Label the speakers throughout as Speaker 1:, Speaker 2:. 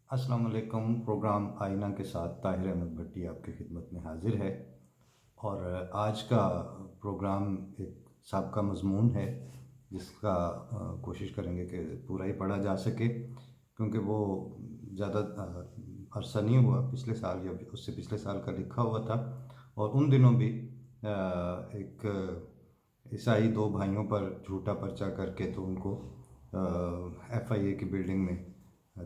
Speaker 1: अस्सलाम वालेकुम। प्रोग्राम आईना के साथ ताहिर अहमद भट्टी आपकी खिदमत में हाजिर है और आज का प्रोग्राम एक साबका मज़मून है जिसका कोशिश करेंगे कि पूरा ही पढ़ा जा सके, क्योंकि वो ज़्यादा अरसा नहीं हुआ, पिछले साल या उससे पिछले साल का लिखा हुआ था और उन दिनों भी एक ईसाई दो भाइयों पर झूठा पर्चा करके तो उनको FIA की बिल्डिंग में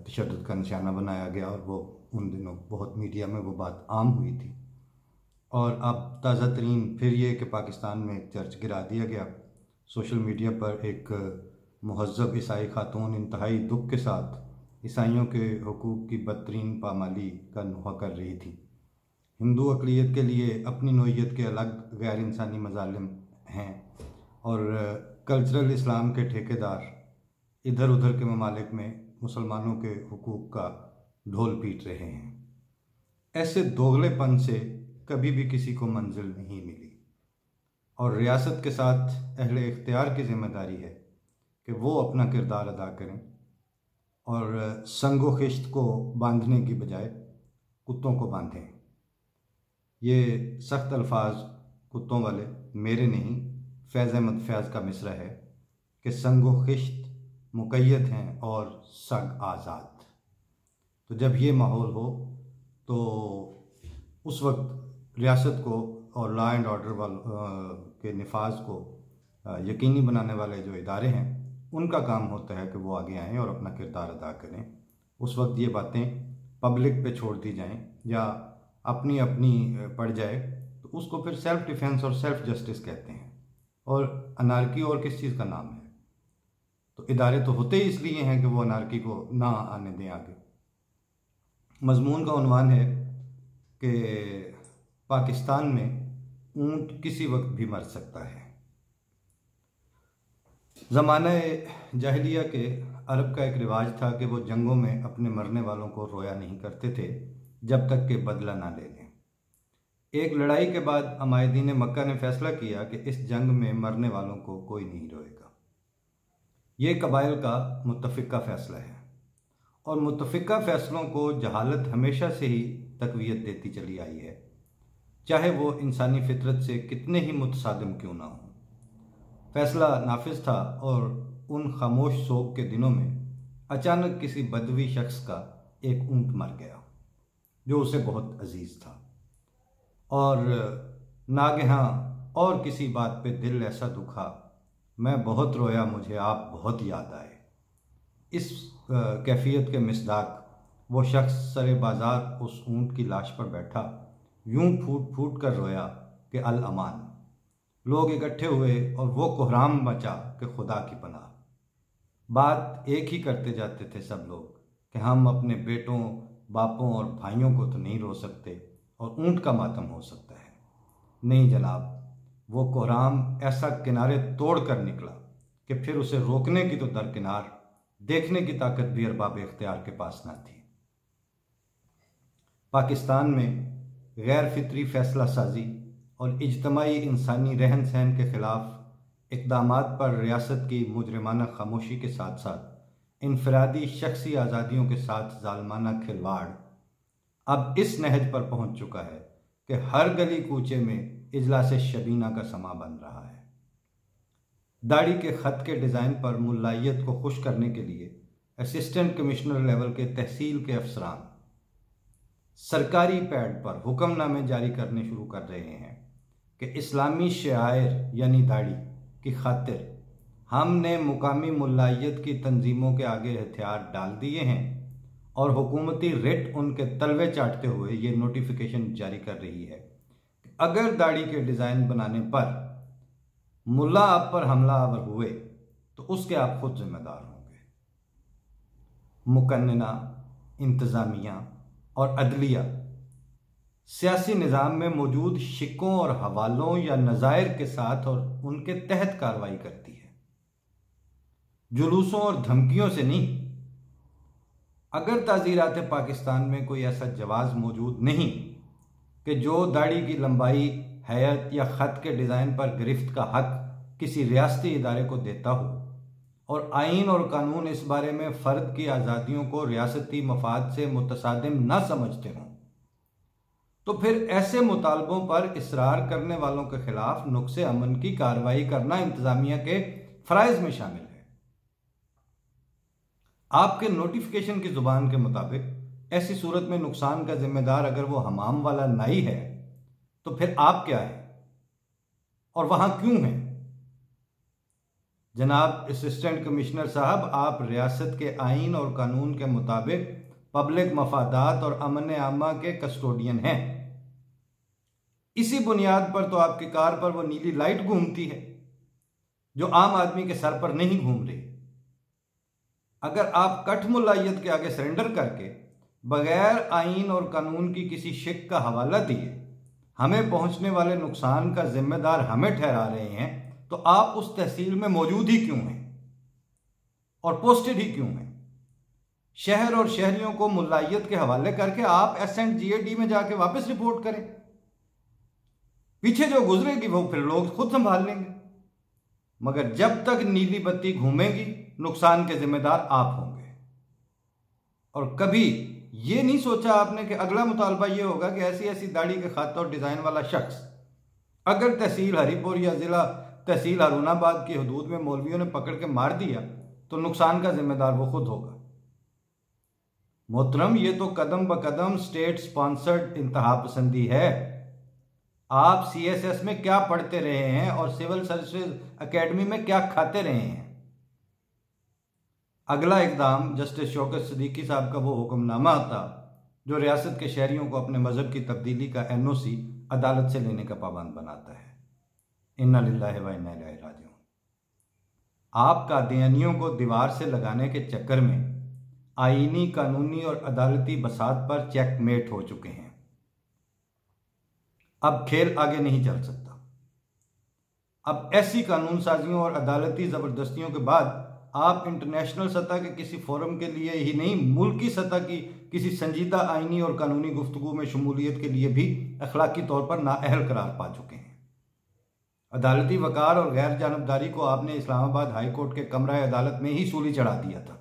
Speaker 1: तशद्दुद का निशाना बनाया गया और वो उन दिनों बहुत मीडिया में वो बात आम हुई थी। और अब ताज़ा तरीन फिर ये कि पाकिस्तान में एक चर्च गिरा दिया गया। सोशल मीडिया पर एक मुहज़्ज़ब ईसाई खातून इंतहाई दुख के साथ ईसाइयों के हुकूक़ की बदतरीन पामाली का नुहा कर रही थी। हिंदू अक़लियत के लिए अपनी नोयत के अलग गैर इंसानी मज़ालिम हैं और कल्चरल इस्लाम के ठेकेदार इधर उधर के ममालिक में मुसलमानों के हुकूक का ढोल पीट रहे हैं। ऐसे दोगलेपन से कभी भी किसी को मंजिल नहीं मिली और रियासत के साथ अहले इख्तियार की जिम्मेदारी है कि वो अपना किरदार अदा करें और संगो खिश्त को बांधने की बजाय कुत्तों को बांधें। ये सख्त अल्फाज कुत्तों वाले मेरे नहीं, फैज़ अहमद फैज़ का मिसरा है कि संगो खिश्त मुक़य्यद हैं और सग आज़ाद। तो जब ये माहौल हो तो उस वक्त रियासत को और लॉ एंड ऑर्डर के नफाज को यकीनी बनाने वाले जो इदारे हैं उनका काम होता है कि वो आगे आएँ और अपना किरदार अदा करें। उस वक्त ये बातें पब्लिक पे छोड़ दी जाएं या अपनी अपनी पड़ जाए तो उसको फिर सेल्फ डिफेंस और सेल्फ जस्टिस कहते हैं। और अनार्की और किस चीज़ का नाम है? तो इदारे तो होते ही इसलिए हैं कि वो अनार्की को ना आने दें आगे। मजमून का उन्वान है कि पाकिस्तान में ऊंट किसी वक्त भी मर सकता है। ज़माने जाहिलिया के अरब का एक रिवाज था कि वो जंगों में अपने मरने वालों को रोया नहीं करते थे जब तक कि बदला ना ले लें। एक लड़ाई के बाद अमायदीन मक्का ने फैसला किया कि इस जंग में मरने वालों को कोई नहीं रोएगा। ये कबाइल का मुत्तफ़िका फ़ैसला है और मुत्तफ़िका फ़ैसलों को जहालत हमेशा से ही तक़वियत देती चली आई है, चाहे वो इंसानी फितरत से कितने ही मुतसादिम क्यों ना हो। फ़ैसला नाफिज था और उन खामोश सोग के दिनों में अचानक किसी बदवी शख्स का एक ऊँट मर गया जो उसे बहुत अजीज़ था और नागहां और किसी बात पे दिल ऐसा दुखा, मैं बहुत रोया, मुझे आप बहुत याद आए। इस कैफियत के मिसदाक वो शख्स सरे बाज़ार उस ऊँट की लाश पर बैठा यूं फूट फूट कर रोया कि अल अमान। लोग इकट्ठे हुए और वो कोहराम मचा कि खुदा की पनाह। बात एक ही करते जाते थे सब लोग कि हम अपने बेटों, बापों और भाइयों को तो नहीं रो सकते और ऊँट का मातम हो सकता है। नहीं जनाब, वो कोहराम ऐसा किनारे तोड़ कर निकला कि फिर उसे रोकने की तो दरकिनार देखने की ताकत भी अरबाब इख्तियार के पास ना थी। पाकिस्तान में गैर फितरी फैसला साजी और इज्तमाई इंसानी रहन सहन के खिलाफ इक़दामात पर रियासत की मुजरिमाना खामोशी के साथ साथ इनफरादी शख्सी आज़ादियों के साथ जालमाना खिलवाड़ अब इस नहज पर पहुँच चुका है कि हर गली कूचे में इजलास शबीना का समा बन रहा है। दाढ़ी के ख़त के डिज़ाइन पर मुल्लायत को खुश करने के लिए असिस्टेंट कमिश्नर लेवल के तहसील के अफसरान सरकारी पैड पर हुक्मनामे जारी करने शुरू कर रहे हैं कि इस्लामी शायर यानी दाढ़ी की खातिर हमने मुकामी मुल्लायत की तंजीमों के आगे हथियार डाल दिए हैं और हुकूमती रिट उनके तलवे चाटते हुए ये नोटिफिकेशन जारी कर रही है कि अगर दाढ़ी के डिज़ाइन बनाने पर मुल्ला आप पर हमलावर हुए तो उसके आप खुद जिम्मेदार होंगे। मुकन्नना, इंतज़ामिया और अदलिया सियासी निज़ाम में मौजूद शिकों और हवालों या नज़ायर के साथ और उनके तहत कार्रवाई करती है, जुलूसों और धमकियों से नहीं। अगर ताज़ीरात पाकिस्तान में कोई ऐसा जवाज़ मौजूद नहीं कि जो दाढ़ी की लंबाई, हैयत या ख़त के डिज़ाइन पर गिरफ्त का हक किसी रियासती इदारे को देता हो और आइन और कानून इस बारे में फ़र्द की आज़ादियों को रियासती मफाद से मुतसादिम न समझते हों, तो फिर ऐसे मुतालबों पर इसरार करने वालों के खिलाफ नुक्से अमन की कार्रवाई करना इंतजामिया के फ़राइज़ में शामिल है। आपके नोटिफिकेशन की जुबान के मुताबिक ऐसी सूरत में नुकसान का जिम्मेदार अगर वो हमाम वाला नाई है, तो फिर आप क्या है और वहां क्यों हैं? जनाब असिस्टेंट कमिश्नर साहब, आप रियासत के आइन और कानून के मुताबिक पब्लिक मफादात और अमन आमा के कस्टोडियन हैं। इसी बुनियाद पर तो आपकी कार पर वो नीली लाइट घूमती है जो आम आदमी के सर पर नहीं घूम रही। अगर आप कठमुल्लायत के आगे सरेंडर करके बगैर आइन और कानून की किसी शिक का हवाला दिए हमें पहुंचने वाले नुकसान का जिम्मेदार हमें ठहरा रहे हैं, तो आप उस तहसील में मौजूद ही क्यों हैं और पोस्टेड ही क्यों हैं? शहर और शहरियों को मुल्लायत के हवाले करके आप SNGAD में जाके वापस रिपोर्ट करें। पीछे जो गुजरेगी वो फिर लोग खुद संभाल लेंगे, मगर जब तक नीली बत्ती घूमेगी नुकसान के जिम्मेदार आप होंगे। और कभी ये नहीं सोचा आपने कि अगला मुतालबा ये होगा कि ऐसी ऐसी दाढ़ी के खत और डिजाइन वाला शख्स अगर तहसील हरीपुर या जिला तहसील हारूनाबाद की हदूद में मौलवियों ने पकड़ के मार दिया तो नुकसान का जिम्मेदार वो खुद होगा। मोहतरम, ये तो कदम ब कदम स्टेट स्पॉन्सर्ड इंतहा पसंदी है। आप CSS में क्या पढ़ते रहे हैं और सिविल सर्विसेज एकेडमी में क्या खाते रहे हैं? अगला इकदाम जस्टिस शौकत सिद्दीकी साहब का वो हुक्मनामा था जो रियासत के शहरियों को अपने मजहब की तब्दीली का NOC अदालत से लेने का पाबंद बनाता है। इन्ना लिल्लाहि व इन्ना इलैहि राजिऊन। आप कादियानियों को दीवार से लगाने के चक्कर में आईनी, कानूनी और अदालती बसात पर चेकमेट हो चुके हैं। अब खेल आगे नहीं चल सकता। अब ऐसी कानून साजियों और अदालती जबरदस्तियों के बाद आप इंटरनेशनल सतह के किसी फोरम के लिए ही नहीं, मुल्की सतह की किसी संजीदा आईनी और कानूनी गुफ्तगू में शमूलियत के लिए भी अखलाकी तौर पर नाअहल करार पा चुके हैं। अदालती वकार और गैर जानबदारी को आपने इस्लामाबाद हाई कोर्ट के कमरा अदालत में ही सूली चढ़ा दिया था।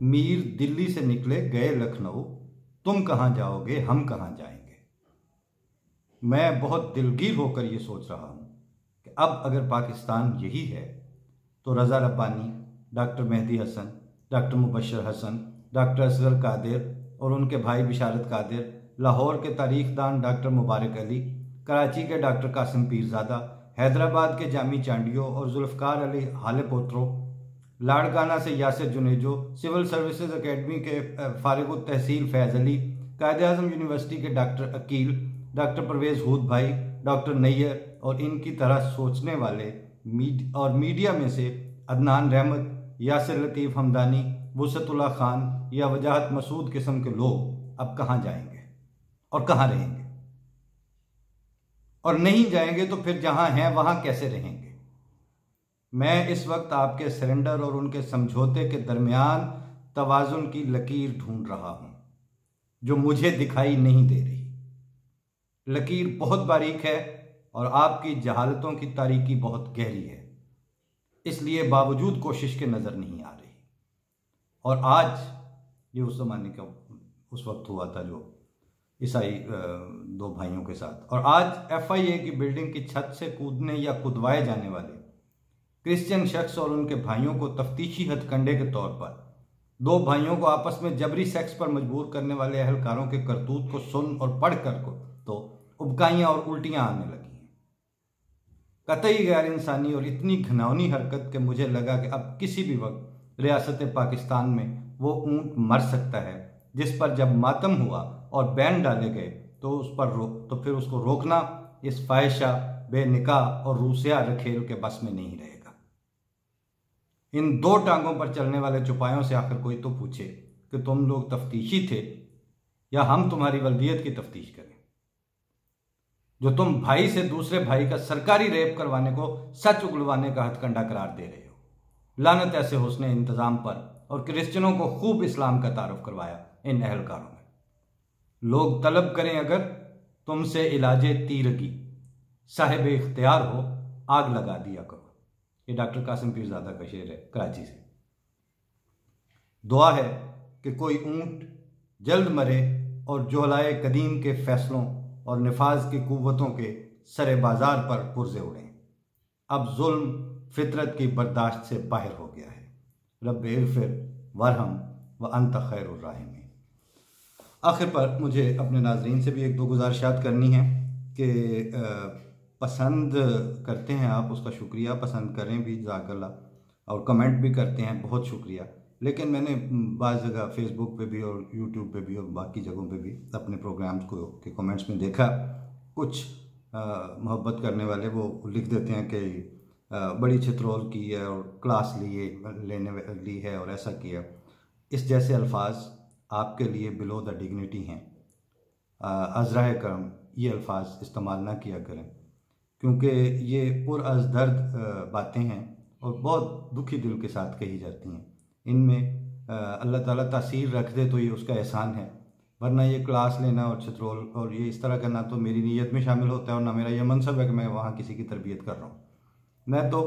Speaker 1: मीर दिल्ली से निकले गए लखनऊ, तुम कहां जाओगे हम कहां जाएंगे। मैं बहुत दिलगीर होकर यह सोच रहा हूं कि अब अगर पाकिस्तान यही है तो Raza Rabbani, doctor Mehdi Hasan, doctor Mubashir Hasan, doctor Asghar Qadir और उनके भाई बिशारत कादिर, लाहौर के तारीखदान डॉक्टर मुबारक अली, कराची के डॉक्टर कासिम पीरजादा, हैदराबाद के जामी चांडियो और जुल्फ़कार अली हाले पोत्रो, लाड़काना से Yasir Junejo, civil services academy के फारिग तहसील फैज़ अली, कायद आज़म यूनिवर्सिटी के doctor Aqeel, doctor Pervez Hoodbhoy, doctor Nayyar और इनकी तरह सोचने वाले और मीडिया में से अदनान रहमत, यासिर लतीफ़ हमदानी, वुसअतुल्लाह खान या वजाहत मसूद किस्म के लोग अब कहाँ जाएंगे और कहाँ रहेंगे? और नहीं जाएंगे तो फिर जहाँ हैं वहाँ कैसे रहेंगे? मैं इस वक्त आपके सरेंडर और उनके समझौते के दरमियान तवाज़ुन की लकीर ढूंढ रहा हूँ जो मुझे दिखाई नहीं दे रही। लकीर बहुत बारीक है और आपकी जहालतों की तारीकी बहुत गहरी है, इसलिए बावजूद कोशिश के नज़र नहीं आ रही। और आज ये उस ज़माने का उस वक्त हुआ था जो ईसाई दो भाइयों के साथ, और आज FIA की बिल्डिंग की छत से कूदने या कूदवाए जाने वाले क्रिश्चियन शख्स और उनके भाइयों को तफ्तीशी हथकंडे के तौर पर दो भाइयों को आपस में जबरी सेक्स पर मजबूर करने वाले अहलकारों के करतूत को सुन और पढ़ कर को तो उबकाइयाँ और उल्टियाँ आने लगी। कतई गैर इंसानी और इतनी घिनौनी हरकत के मुझे लगा कि अब किसी भी वक्त रियासत पाकिस्तान में वो ऊंट मर सकता है जिस पर जब मातम हुआ और बैन डाले गए तो फिर उसको रोकना इस फाहिशा, बेनिकाह और रूसिया रखेल के बस में नहीं रहेगा। इन दो टांगों पर चलने वाले चुपायों से आखिर कोई तो पूछे कि तुम लोग तफ्तीशी थे या हम तुम्हारी वल्दियत की तफ्तीश करें, जो तुम भाई से दूसरे भाई का सरकारी रेप करवाने को सच उगलवाने का हथकंडा करार दे रहे हो। लानत ऐसे हुस्ने इंतजाम पर और क्रिश्चियनों को खूब इस्लाम का तारुफ करवाया इन अहलकारों में। लोग तलब करें अगर तुमसे इलाजे तीरगी, साहिब इख्तियार हो आग लगा दिया करो। ये डॉक्टर कासिम पीरज़ादा का शेर है कराची से। दुआ है कि कोई ऊंट जल्द मरे और जोहलाए कदीम के फैसलों और नफाज की कुव्वतों के सरे बाजार पर पुरजे उड़ें। अब जुल्म फितरत की बर्दाश्त से बाहर हो गया है। रब इग़फिर वरहम व अंत खैरुर राहिमीन। आखिर पर मुझे अपने नाज़रीन से भी एक दो गुजारिशात करनी है कि पसंद करते हैं आप, उसका शुक्रिया, पसंद करें भी जज़ाकल्लाह, और कमेंट भी करते हैं, बहुत शुक्रिया। लेकिन मैंने बाज़ जगह फेसबुक पे भी और यूट्यूब पे भी और बाकी जगहों पे भी अपने प्रोग्राम्स को के कमेंट्स में देखा, कुछ मोहब्बत करने वाले वो लिख देते हैं कि बड़ी छित्रोल की है और क्लास ली है और ऐसा किया। इस जैसे अल्फाज आपके लिए बिलो द डिग्निटी हैं। अज़राए करम ये अल्फाज इस्तेमाल ना किया करें, क्योंकि ये पुरअज़ दर्द बातें हैं और बहुत दुखी दिल के साथ कही जाती हैं। इनमें अल्लाह ताला तासीर रख दे तो ये उसका एहसान है, वरना ये क्लास लेना और छित्रोल और ये इस तरह करना तो मेरी नीयत में शामिल होता है और ना मेरा ये मनसब है कि मैं वहाँ किसी की तरबियत कर रहा हूँ। मैं तो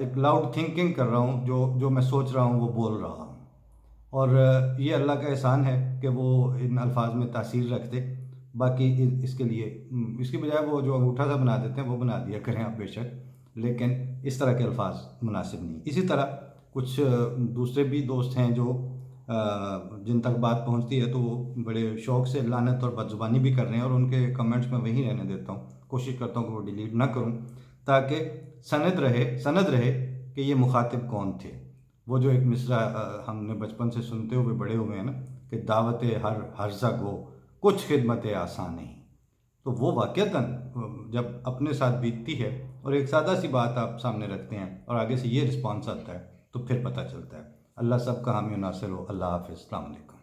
Speaker 1: एक लाउड थिंकिंग कर रहा हूँ, जो मैं सोच रहा हूँ वो बोल रहा हूँ, और ये अल्लाह का एहसान है कि वो इन अल्फाज में तासीर रख दे। बाकी इसके लिए इसके बजाय वो जो अंगूठा सा बना देते हैं वो बना दिया करें आप बेशक, लेकिन इस तरह के अल्फाज मुनासिब नहीं। इसी तरह कुछ दूसरे भी दोस्त हैं जो जिन तक बात पहुंचती है तो वो बड़े शौक़ से लानत और बदजुबानी भी कर रहे हैं, और उनके कमेंट्स में वहीं रहने देता हूँ। कोशिश करता हूँ कि वो डिलीट ना करूँ, ताकि सनद रहे कि ये मुखातिब कौन थे। वो जो एक मिसरा हमने बचपन से सुनते हुए बड़े हुए हैं ना, कि दावत हर हर्जा गो कुछ खिदमत आसान नहीं, तो वो वाक़तन जब अपने साथ बीतती है और एक सादा सी बात आप सामने रखते हैं और आगे से ये रिस्पॉन्स आता है तो फिर पता चलता है। अल्लाह सब का हामी नासिर हो। अल्लाह हाफ़िज़। अस्सलाम वालेकुम।